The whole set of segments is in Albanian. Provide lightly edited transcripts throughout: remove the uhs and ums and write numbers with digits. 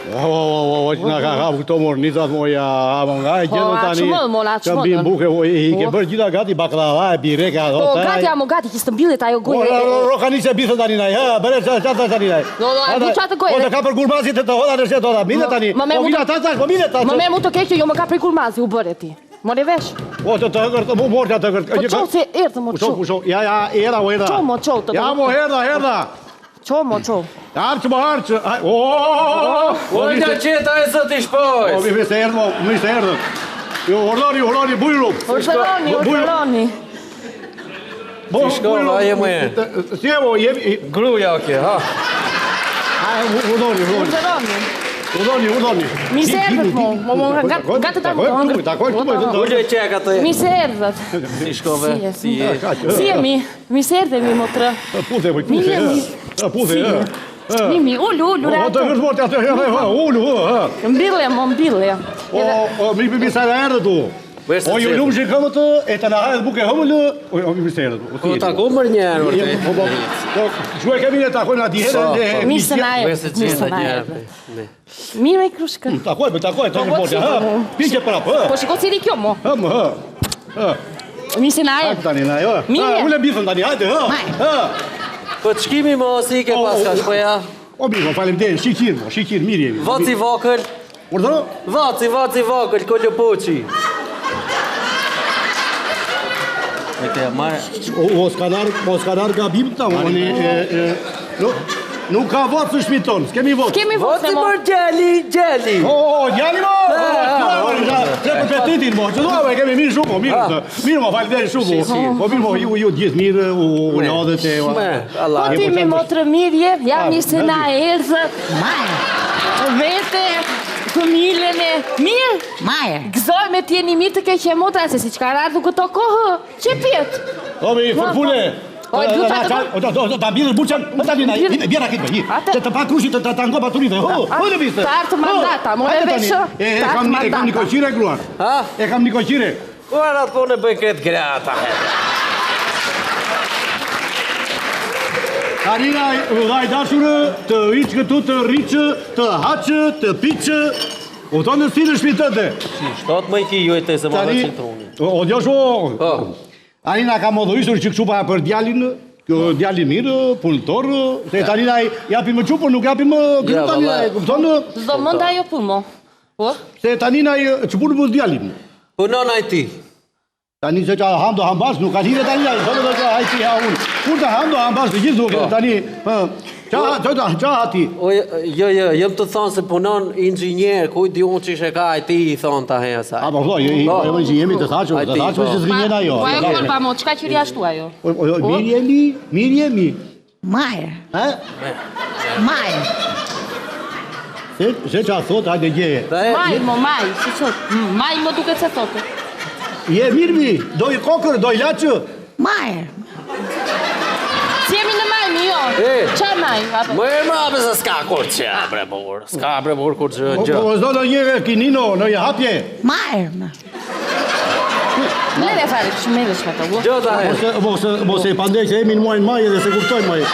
Nga ka hapë këto morë, një zatë moja, nga e gjenë tani, që mbi mbuke, i ke bërë gjitha gati baklava, e bireka, Po, gati, amo, gati, që së mbillet ajo gojë. Roka një se bisën tani naj, bërë qatë tani naj. Bu qatë gojë. O të ka për gurmazit të hoda në shetë hoda, mile tani. Po vina tash, po mile tash. Më me mu të keqë, jo më ka për gurmazi, u bërë ti. Mori vesh. O të hëgër, mu morë të hëgër. Po qo, se erdhë, mo qo. Ja, era. Qo, mo qo. Ja, mo, herda. Qo, mo qo. Harqë, mo harqë. O, nga qeta e sot i shpojës. O, mi se erdhë, mi se erdhë. Jo, ordoni, bujru. Ordoni. Ti shkova, je më e. Si e mo, jemi... Gruja, oke, ha. Urdoni. Mi se erdhët, mo, gatë ta më të hëngër. Ullë e qeka të e. Mi se erdhët. Ti shkova, si e. Si e mi? Mi se erdhët, mi, motrë. Puthe, Mimi, ullu, Të reato. hërshmorti atë, ullu, Mbille. Mi sa e erdhë tu. O, ju lumë që këmë të, e të në hajtë buke hëmëllë, o, mi se erdhë. O, ta ku mërë njerë, vërte. Shkoj kemi në takoj në atjeherë. Mi se na Vese erdhët. qeta njerë. Mi me krushkën. Takoj, të hërshmorti, pike prapë, Po shiko si di kjo, mo. Mi se na Hajtë erdhët. tani, ule bifën tani, hajtë, Po të shkimi më si ke paska shpoja. O, bifën, falim të shikir, mirë jemi. Vaci vakël. Urdhëro? Vaci vakël, kollo poqi. E ke marë. O, s'kanar gabim të nuk ka votë së shpitë tonë, s'kemi votë. Kemi votë, Vaci mo. mërë gjeli. O, gjali mo! Tre për petitin mo, që duave, kemi mirë shumë, mirë mo, falë shumë, po mirë mo, ju gjithë mirë, u njodhet e... Po ti me motrë mirje, jam një se na erdhët. Vete, fëmilën e mirë. Gëzoj me tjeni mirë të keqe motra, se si që ka ardhë këto kohë, që pjetë. O, mi, fërpune! Ta bjërë buqën, bjera kitë me, që të pa krushit të tango paturive, në viste. Të artë mandata, more veshë, të artë mandata. E kam një koqire, gruar. E kam një koqire. Kuar atë kone bëjnë këtë grata. Karina, dhaj dashurë, të rriqë këtu, të rriqë, të haqë, të piqë, u tonë në stilë shpitëte. Shtot më i ki, ju e te se më dhe qintroni. O, gjosho, Arina ka modhurisur që këshupa për djalin, djalin mirë, punëtor, se tani na japim më qupër, nuk japim më këtë tani na, këpëtonë? Zdo mënda jo punë, mo. Po? Se tani na qëpurë për djalin. Punon a i ti. Tani se që ham do hambas, nuk ka hire tani na, thonë dhe që hajti ha unë. Kur të ham do hambas, të gjithë duke, tani, qa hati? Jo, jem të thonë se punon inxinjer, kuj di unë që ishe ka a i ti, i thonë të heja saj. A, po, jemi të thaqëm që zrinjena jo. Po e kolba, mo, qka qëri ashtu ajo? Mirë jemi. Majë. Se që a thot, hajde gjeje. Maj, mo, maj, si qëtë. Maj, mo duke se thotë. Je mirë mi, doj kokër, doj laqë. Majë. Si jemi në maj, mi jo? Qa maj? Më e më apë se s'ka kur që, bre burë. S'ka bre burë kur që gjë. Po zdo në një kinino, në një hapje. Majë. Lere fare, që me dhe shka të gu. Gjë të he. Mos e pandej që jemi në muajnë maje dhe se kuptojnë maje.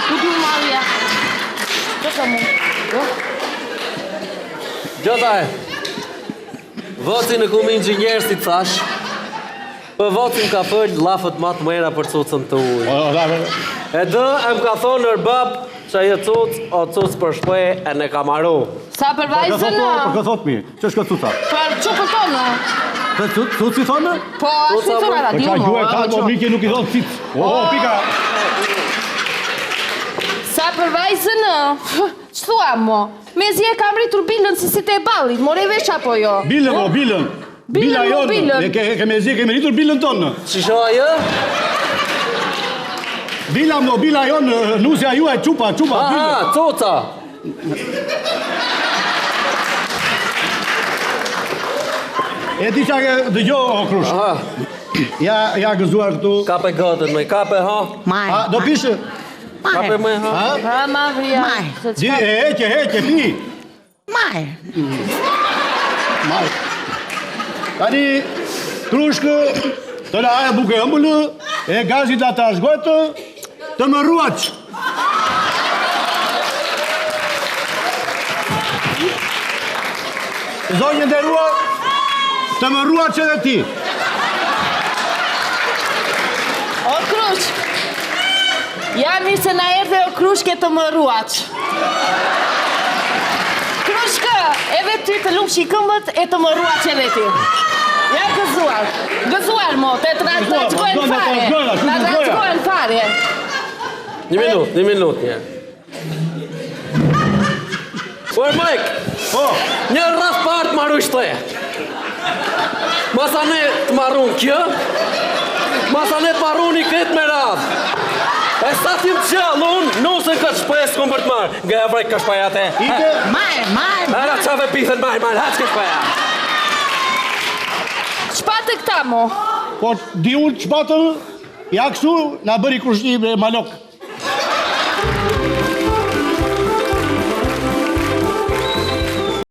Ku du maja? Që të mu? Gjë të he. Vocin e kum inxinjerë si të thash. Për vocin ka fëllë lafët matë mëra për cucën të ujë. E dë, e më ka thonë nër bëbë që e cucë o cucë për shpë e në kamaru. Sa për vajzën në? Për këthot mi, që është këtë cuca? Për që për tonë? Për cucë si thonë? Po, si thonë ata, Për di qa mo. gjue ka, po mike nuk i thonë cicë. O, pika. Sa për vajzën në? Që thua mo? Me zi e kam rritur bilën si te balit, more vesh apo jo? Bilën, o, bilën. Bila jonë, keme zi, keme rritur bilën tonë. Që shoha jë? Bila më, bila jonë, nusja ju e qupa, Aha, cuca. E ti qa dëgjo, o krush. Ja gëzuar këtu. Kape gëtën me, kape ha. Majë. Do pishë? Kape me ha. Ha, ma vria. Majë. Heqe, pi. Majë. Majë. Tani, krushkë, të la aja buke ëmbëllë, e gazit la të ashgojtë, të më ruaqë. zonjë nderuar, të më ruat që dhe ti. O Krush, ja mirë se na erdhe o Krushke të më ruaq. Krushka, edhe ty të lumë shikëmbët e të më ruaq edhe ti. Ja gëzuar mo, të trashkojnë fare. Të trashkojnë fare. Një minut, një. Oj, Mike, një rraf partë marru ishte. Masa ne të marrun kjo, masa ne të marrun i këtë me radhë. E sa t'im gjallë unë, nusën këtë shpesë këmë për të marrë. Nga e vrejtë ka shpaja te. Majrë. Era qave pithen majrë, haqë ka shpaja. Shpatë këta mo. Po, di unë që batën, ja kështu, na bëri Krushni me malok.